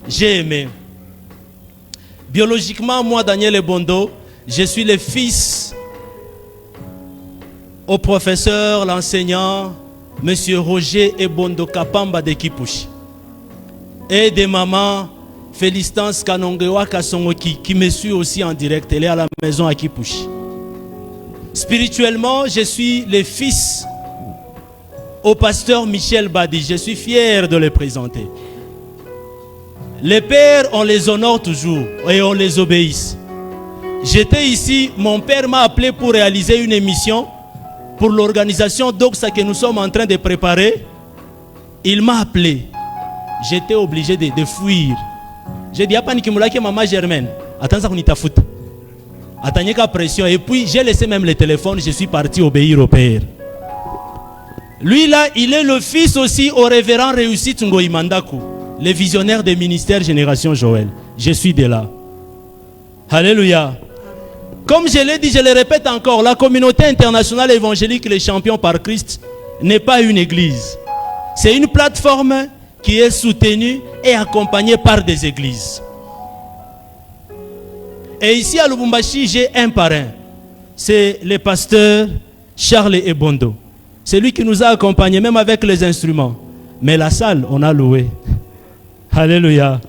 j'ai aimé. Biologiquement, moi, Daniel Ebondo, je suis le fils au professeur, l'enseignant, Monsieur Roger Ebondo Kapamba de Kipushi. Et de maman Félistance Kanongewa Kasongoki, qui me suit aussi en direct. Elle est à la maison à Kipushi. Spirituellement, je suis le fils au pasteur Michel Badi. Je suis fier de le présenter. Les pères, on les honore toujours et on les obéit. J'étais ici, mon père m'a appelé pour réaliser une émission pour l'organisation d'Oxa que nous sommes en train de préparer. Il m'a appelé. J'étais obligé de fuir. J'ai dit, maman Germaine, attends ça qu'on y t'a foutu. Attendez qu'à pression. Et puis j'ai laissé même le téléphone, je suis parti obéir au père. Lui là, il est le fils aussi au révérend Réussite Ngoï Mandakou, le visionnaire des ministères Génération Joël. Je suis de là. Alléluia. Comme je l'ai dit, je le répète encore, la communauté internationale évangélique Les Champions par Christ n'est pas une église. C'est une plateforme qui est soutenue et accompagnée par des églises. Et ici à Lubumbashi, j'ai un parrain. C'est le pasteur Charles Ebondo. C'est lui qui nous a accompagnés, même avec les instruments. Mais la salle, on a loué. Alléluia. Amen.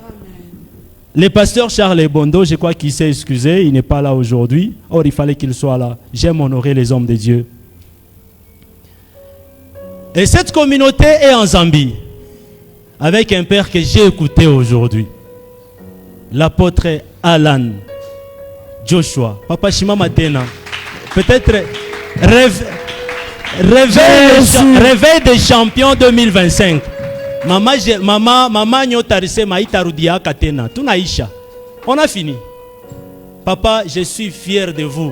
Le pasteur Charles Ebondo, je crois qu'il s'est excusé, il n'est pas là aujourd'hui. Or, il fallait qu'il soit là. J'aime honorer les hommes de Dieu. Et cette communauté est en Zambie, avec un père que j'ai écouté aujourd'hui. L'apôtre Alan Joshua. Papa Shima Matena. Peut-être réveil des champions 2025. Maman Nyotarise Maïtarudia Katena. Tunaisha. On a fini. Papa, je suis fier de vous.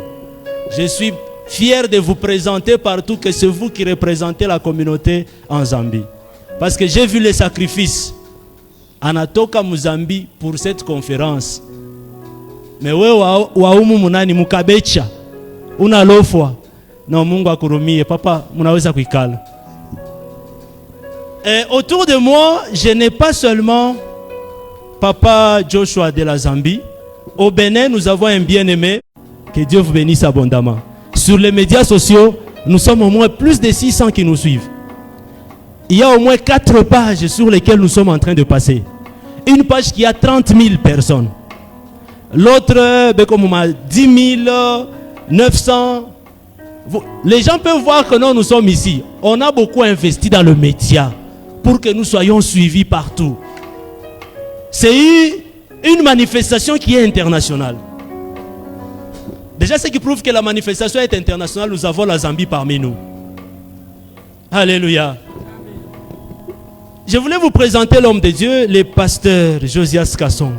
Je suis fier de vous présenter partout que c'est vous qui représentez la communauté en Zambie. Parce que j'ai vu les sacrifices. Anatoka Muzambi pour cette conférence. Mais we waumu munani mukabecha. Unalofwa. Non, Mungu akurumie. Papa, munaweza kuikala. Et autour de moi, je n'ai pas seulement Papa Joshua de la Zambie. Au Bénin, nous avons un bien-aimé. Que Dieu vous bénisse abondamment. Sur les médias sociaux, nous sommes au moins plus de 600 qui nous suivent. Il y a au moins 4 pages sur lesquelles nous sommes en train de passer. Une page qui a 30 000 personnes. L'autre, comme on m'a 10 900. Les gens peuvent voir que nous sommes ici. On a beaucoup investi dans le média pour que nous soyons suivis partout. C'est une manifestation qui est internationale. Déjà, ce qui prouve que la manifestation est internationale, nous avons la Zambie parmi nous. Alléluia. Je voulais vous présenter l'homme de Dieu, le pasteur Josias Kasong.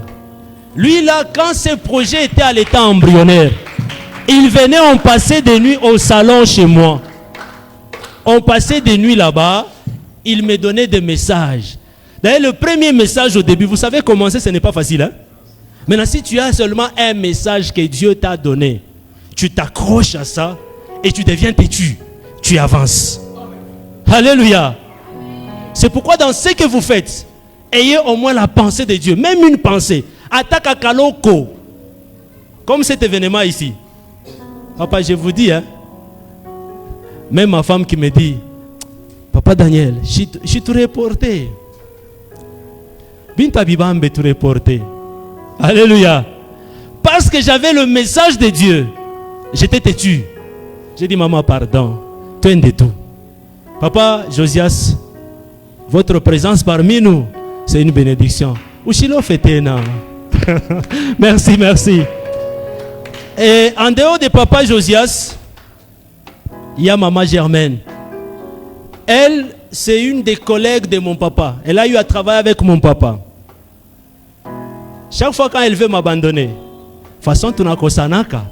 Lui là, quand ce projet était à l'état embryonnaire, il venait, on passait des nuits au salon chez moi. On passait des nuits là-bas, il me donnait des messages. D'ailleurs, le premier message au début, vous savez commencer, ce n'est pas facile. Hein? Maintenant, si tu as seulement un message que Dieu t'a donné, tu t'accroches à ça et tu deviens têtu. Tu avances. Alléluia. C'est pourquoi dans ce que vous faites, ayez au moins la pensée de Dieu. Même une pensée. Attaque à Kaloko. Comme cet événement ici. Papa, je vous dis, hein, même ma femme qui me dit, Papa Daniel, je t'aurais porté. Binta Bibambe t'aurais porté. Alléluia. Parce que j'avais le message de Dieu. J'étais têtu. J'ai dit, maman, pardon. Tu es de tout. Papa Josias, votre présence parmi nous, c'est une bénédiction. Ushilo fetena. Merci, merci. Et en dehors de Papa Josias, il y a Maman Germaine. Elle, c'est une des collègues de mon papa. Elle a eu à travailler avec mon papa. Chaque fois quand elle veut m'abandonner, façon tunakosanaka.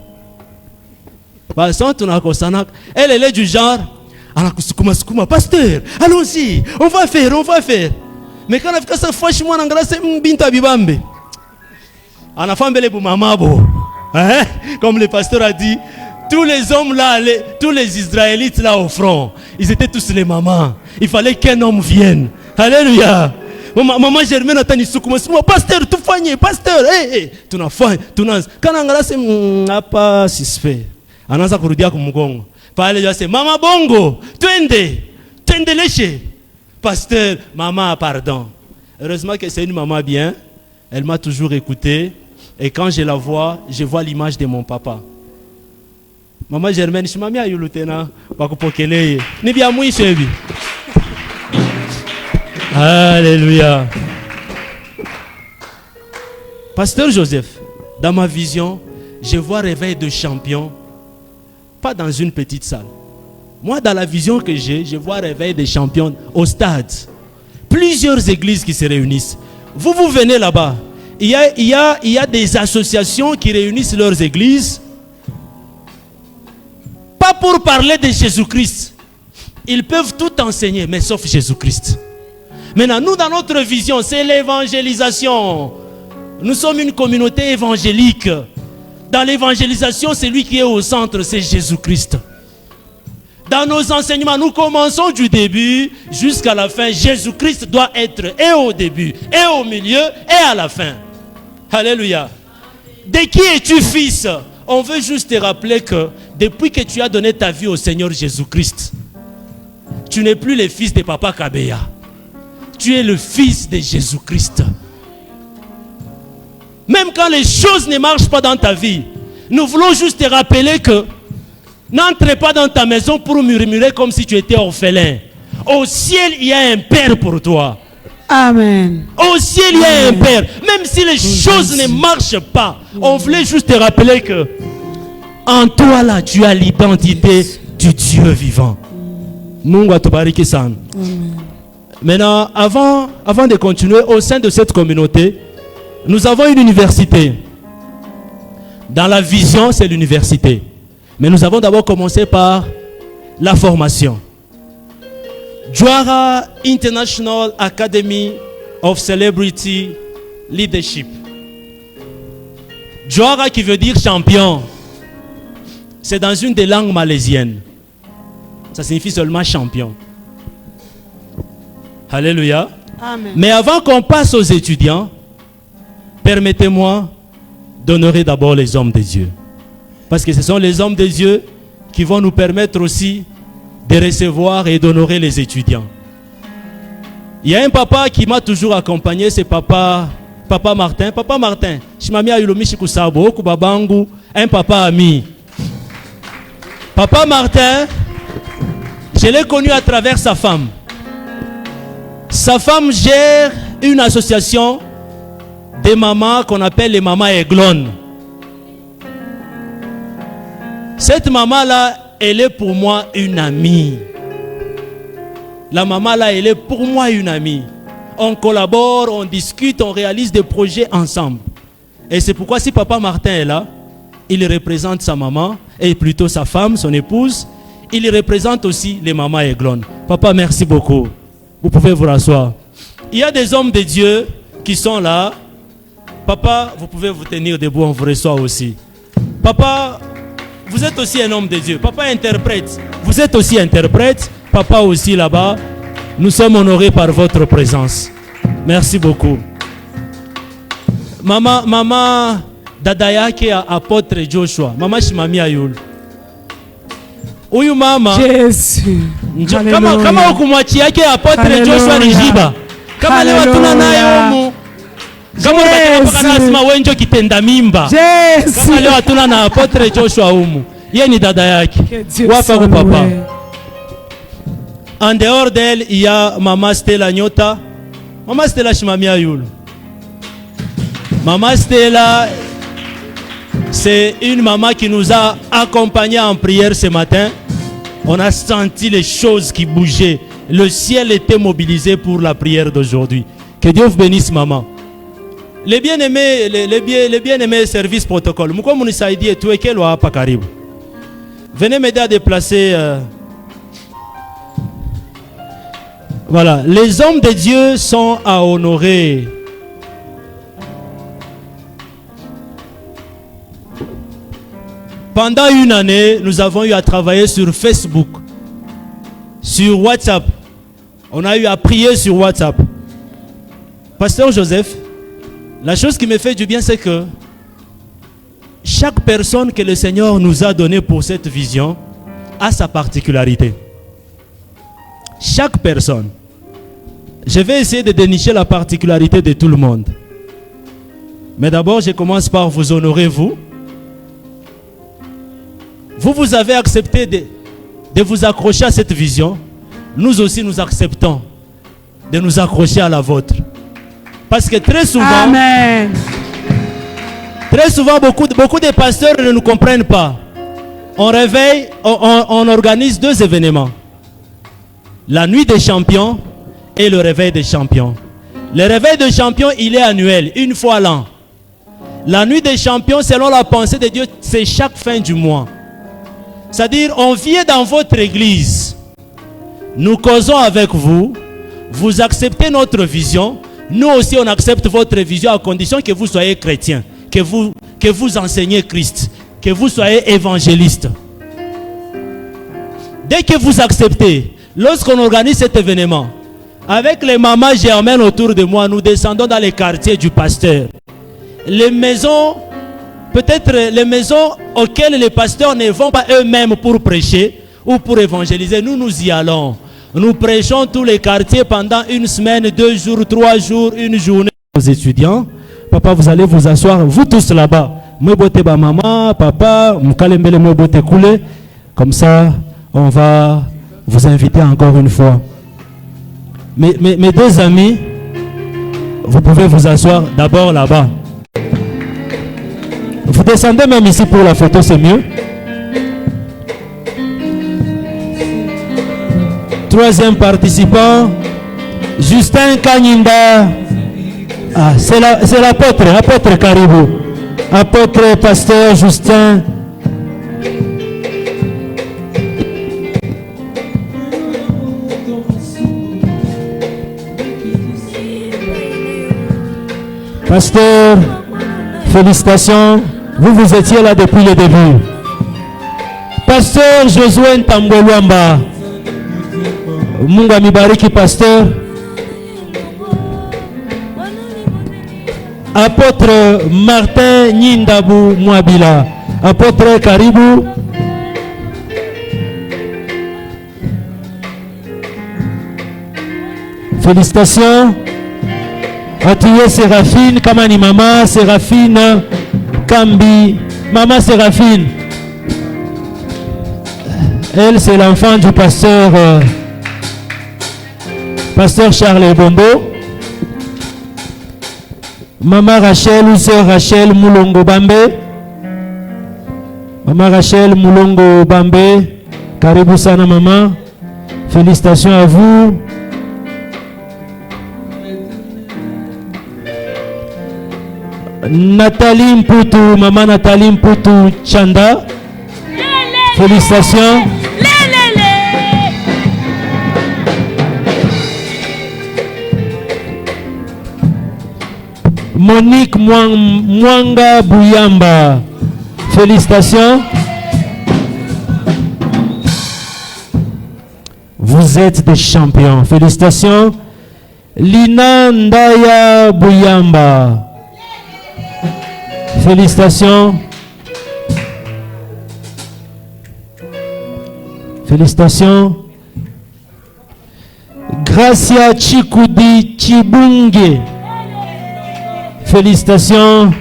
Elle est du genre, pasteur, allons-y, on va faire. Mais quand on a fait ça, franchement, on a grâce binta bibambe. On a fait mamabo. Comme le pasteur a dit, tous les hommes là, tous les Israélites là au front, ils étaient tous les mamans. Il fallait qu'un homme vienne. Alléluia. Maman Germaine attend Nisukuma. Pasteur, tout fanye, pasteur. Hey, tu n'as faim, tu n'as. Quand on a c'est pas suspect. Ananza kurudia kumugongo. Pale je sais, maman bongo, twende léché. Pasteur, maman, pardon. Heureusement que c'est une maman bien. Elle m'a toujours écouté. Et quand je la vois, je vois l'image de mon papa. Maman Germaine, je m'amia yulutena, bakupokele. Ni bien mouichebi. Alléluia. Pasteur Joseph, dans ma vision, je vois réveil de champions, pas dans une petite salle. Moi, dans la vision que j'ai, je vois réveil des champions au stade. Plusieurs églises qui se réunissent. Vous venez là-bas. Il y a des associations qui réunissent leurs églises. Pas pour parler de Jésus-Christ. Ils peuvent tout enseigner, mais sauf Jésus-Christ. Maintenant, nous, dans notre vision, c'est l'évangélisation. Nous sommes une communauté évangélique. Dans l'évangélisation, celui qui est au centre, c'est Jésus-Christ. Dans nos enseignements, nous commençons du début jusqu'à la fin. Jésus-Christ doit être et au début, et au milieu, et à la fin. Alléluia. De qui es-tu fils? On veut juste te rappeler que depuis que tu as donné ta vie au Seigneur Jésus-Christ, tu n'es plus le fils de Papa Kabeya. Tu es le fils de Jésus-Christ. Même quand les choses ne marchent pas dans ta vie, nous voulons juste te rappeler que n'entre pas dans ta maison pour murmurer comme si tu étais orphelin. Au ciel, il y a un Père pour toi. Amen. Au ciel, il y a un Père. Même si les choses ne marchent pas, on voulait juste te rappeler que en toi, là, tu as l'identité du Dieu vivant. Mungu atubariki sana. Maintenant, avant de continuer, au sein de cette communauté, nous avons une université. Dans la vision, c'est l'université. Mais nous avons d'abord commencé par la formation. Djwara International Academy of Celebrity Leadership. Djwara qui veut dire champion. C'est dans une des langues malaisiennes. Ça signifie seulement champion. Alléluia. Amen. Mais avant qu'on passe aux étudiants, permettez-moi d'honorer d'abord les hommes de Dieu. Parce que ce sont les hommes de Dieu qui vont nous permettre aussi de recevoir et d'honorer les étudiants. Il y a un papa qui m'a toujours accompagné, c'est Papa Martin. Papa Martin, un papa ami. Papa Martin, je l'ai connu à travers sa femme. Sa femme gère une association des mamans qu'on appelle les mamans Aiglon. Cette maman-là, elle est pour moi une amie. La maman-là, elle est pour moi une amie. On collabore, on discute, on réalise des projets ensemble. Et c'est pourquoi si Papa Martin est là, il représente sa maman, et plutôt sa femme, son épouse. Il représente aussi les mamans Aiglon. Papa, merci beaucoup. Vous pouvez vous rasseoir. Il y a des hommes de Dieu qui sont là. Papa, vous pouvez vous tenir debout, on vous reçoit aussi. Papa, vous êtes aussi un homme de Dieu. Papa interprète. Vous êtes aussi interprète. Papa aussi là-bas. Nous sommes honorés par votre présence. Merci beaucoup. Maman Dadaya qui est apôtre Joshua. Maman Shimami Ayul. Uyu mama. Jésus. Kama ukumwachi yake apôtre Joshua Rijiba. Kama leo tuna naye humu. Kama unataka wenjo kitenda mimba. Kama leo tuna na apôtre Joshua humu. Yeye ni dada yake. Wapa kwa papa. En dehors d'elle, il y a Maman Stella Nyota. Maman Stella Shimamia Yulu. Maman Stella, c'est une maman qui nous a accompagnés en prière ce matin. On a senti les choses qui bougeaient. Le ciel était mobilisé pour la prière d'aujourd'hui. Que Dieu vous bénisse, maman. Les bien-aimés, les bien-aimés services protocole. Venez m'aider à déplacer. Voilà, les hommes de Dieu sont à honorer. Pendant une année, nous avons eu à travailler sur Facebook, sur WhatsApp. On a eu à prier sur WhatsApp. Pasteur Joseph, la chose qui me fait du bien, c'est que chaque personne que le Seigneur nous a donnée pour cette vision a sa particularité. Chaque personne. Je vais essayer de dénicher la particularité de tout le monde. Mais d'abord, je commence par vous honorer, vous. Vous avez accepté de vous accrocher à cette vision. Nous aussi, nous acceptons de nous accrocher à la vôtre. Parce que très souvent, Amen. Très souvent, beaucoup de pasteurs ne nous comprennent pas. On réveille, on organise 2 événements. La nuit des champions et le réveil des champions. Le réveil des champions, il est annuel, une fois l'an. La nuit des champions, selon la pensée de Dieu, c'est chaque fin du mois. C'est-à-dire, on vient dans votre église. Nous causons avec vous. Vous acceptez notre vision. Nous aussi, on accepte votre vision à condition que vous soyez chrétien. Que vous enseignez Christ, que vous soyez évangéliste. Dès que vous acceptez, lorsqu'on organise cet événement, avec les mamans germaines autour de moi, nous descendons dans les quartiers du pasteur. Les maisons, peut-être les maisons auxquelles les pasteurs ne vont pas eux-mêmes pour prêcher ou pour évangéliser, nous y allons. Nous prêchons tous les quartiers pendant 1 semaine, 2 jours, 3 jours, 1 journée. Aux étudiants, papa, vous allez vous asseoir, vous tous là-bas. Moi, bote ba maman, papa, moukalembele moi bote koulé. Comme ça, on va vous inviter encore une fois. Mes 2 amis, vous pouvez vous asseoir d'abord là-bas. Vous descendez même ici pour la photo, c'est mieux. 3e participant, Justin Kanyinda. Ah, c'est l'apôtre, apôtre Caribou. Apôtre, pasteur Justin. Pasteur, félicitations. Vous étiez là depuis le début. Pasteur Josué Ntamboluamba. Mungu amibariki pasteur. Apôtre Martin Nyindabu Mwabila. Apôtre Caribou. Félicitations. Atuyé Séraphine, Kamani Mama, Séraphine, Kambi, Mama Séraphine. Elle, c'est l'enfant du pasteur, pasteur Charles Bombo. Maman Rachel ou sœur Rachel Moulongo Bambe. Maman Rachel Moulongo Bambe. Karibu sana maman. Félicitations à vous. Nathalie Mputu, maman Nathalie Mputu Chanda. Félicitations. Monique Mwanga Bouyamba. Félicitations. Vous êtes des champions. Félicitations. Lina Ndaya Bouyamba. Félicitations. Félicitations. Gracia Chikudi Chibunge. Félicitations.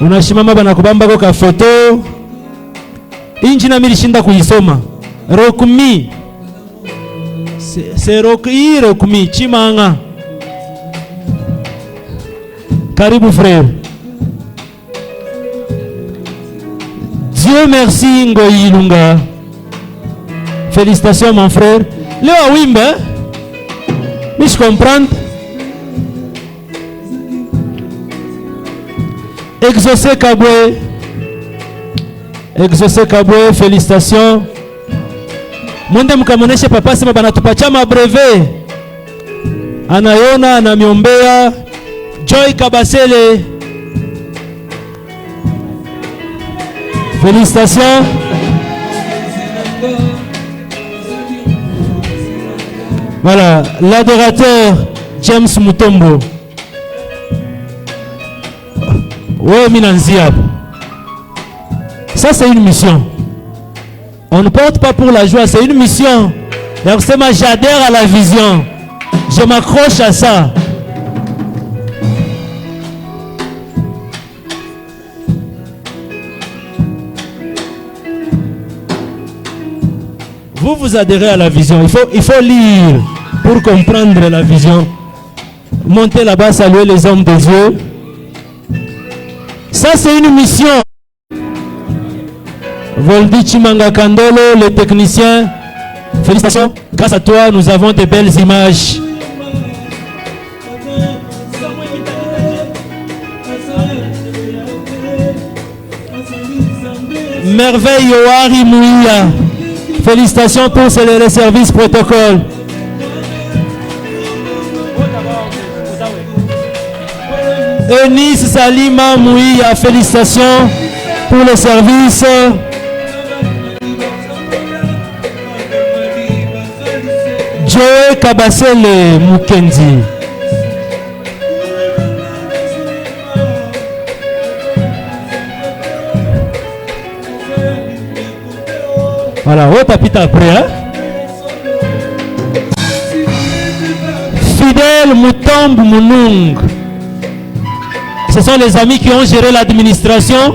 Unashimama bana kubamba kwa foto. Inji na milishinda kuisoma. Rokumi. C'est Rokumi Chimanga. Karibu frère. Dieu merci Ngoyi Lunga. Félicitations mon frère. Léo Wimbe. Mais je comprends. Exaucé Kabwe. Exaucé Kabwe, félicitations. Mwende mkamoneshe papa sema banatupatia mabreve. Anayona, anamiombea. Joy Kabasele. Félicitations. Voilà, l'adorateur James Mutombo. Ouais, Minanziab. Ça, c'est une mission. On ne porte pas pour la joie, c'est une mission. Donc, j'adhère à la vision. Je m'accroche à ça. Vous adhérez à la vision. Il faut lire pour comprendre la vision. Montez là-bas, saluer les hommes de Dieu. Ça, c'est une mission. Voldi Chimanga Kandolo, le technicien. Félicitations. Grâce à toi, nous avons de belles images. Merveille Yoari Mouia. Félicitations pour le service protocole. Eunice Salima Mouia, félicitations pour le service. Joe Kabasele Mukendi. Voilà, oh papita après, hein? Fidèle Mutombo Munung. Ce sont les amis qui ont géré l'administration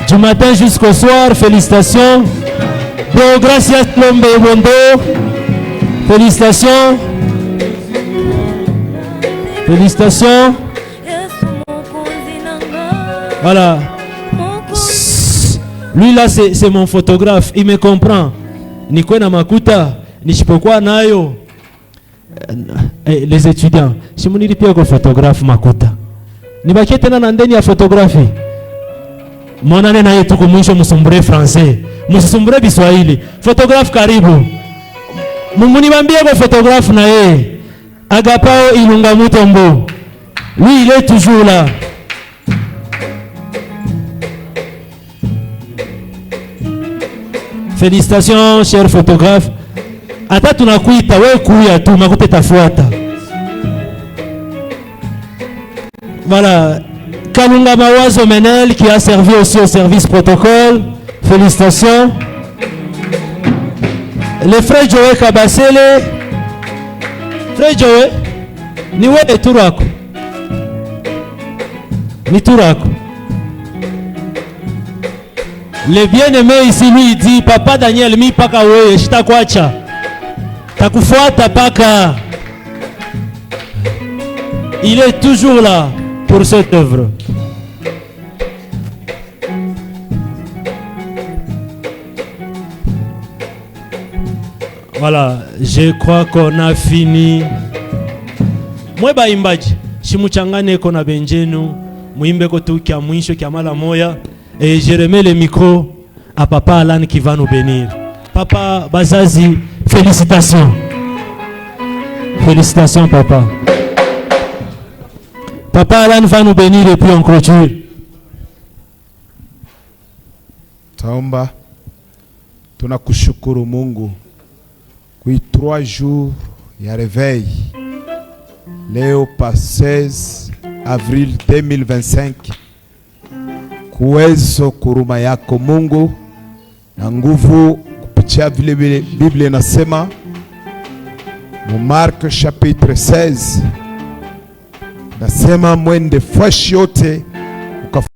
du matin jusqu'au soir. Félicitations. Pro gracias Lombe Bondo. Félicitations. Félicitations. Voilà. Lui là c'est mon photographe. Il me comprend. Nikwena Makuta. Nishipokwa nayo. Les étudiants. Si mon pia ko photographe Makuta. Nibakie tena na ndeni ya fotografi. Monane na yetu kumwisho msumbure français. Msumbure Kiswahili. Photographe karibu. Munibambie kwa photographe na yeye. Agapao Ilunga Mutombo. Lui il est toujours là. Félicitations cher photographe. Ata tunakuita wewe kuya tu makute tafuata. Voilà, Kalunga Mawazo Menel qui a servi aussi au service protocole. Félicitations. Le frère Joe Kabasele. Frère Joe, niwe Turako. Ni Turako. Le bien-aimé ici lui dit, Papa Daniel, mi paka wewe, shitakwacha. Takufuata paka. Il est toujours là pour cette œuvre. Voilà, je crois qu'on a fini. Mwe baimbaji, shimuchangane kona benjenu, muimbe kotu kia mwisho kia mala moya. Et je remets le micro à Papa Alan qui va nous bénir. Papa Bazazi, félicitations. Félicitations papa. Papa Alan va nous bénir et puis on clôture. Taomba tunakushukuru Mungu kwa 3 jours ya réveil. Leo pa 16 avril 2025. Kuwezo kuruma yako Mungu na nguvu kupitia vile Biblia inasema mu Mark chapitre 16 nasema mwende fashi yote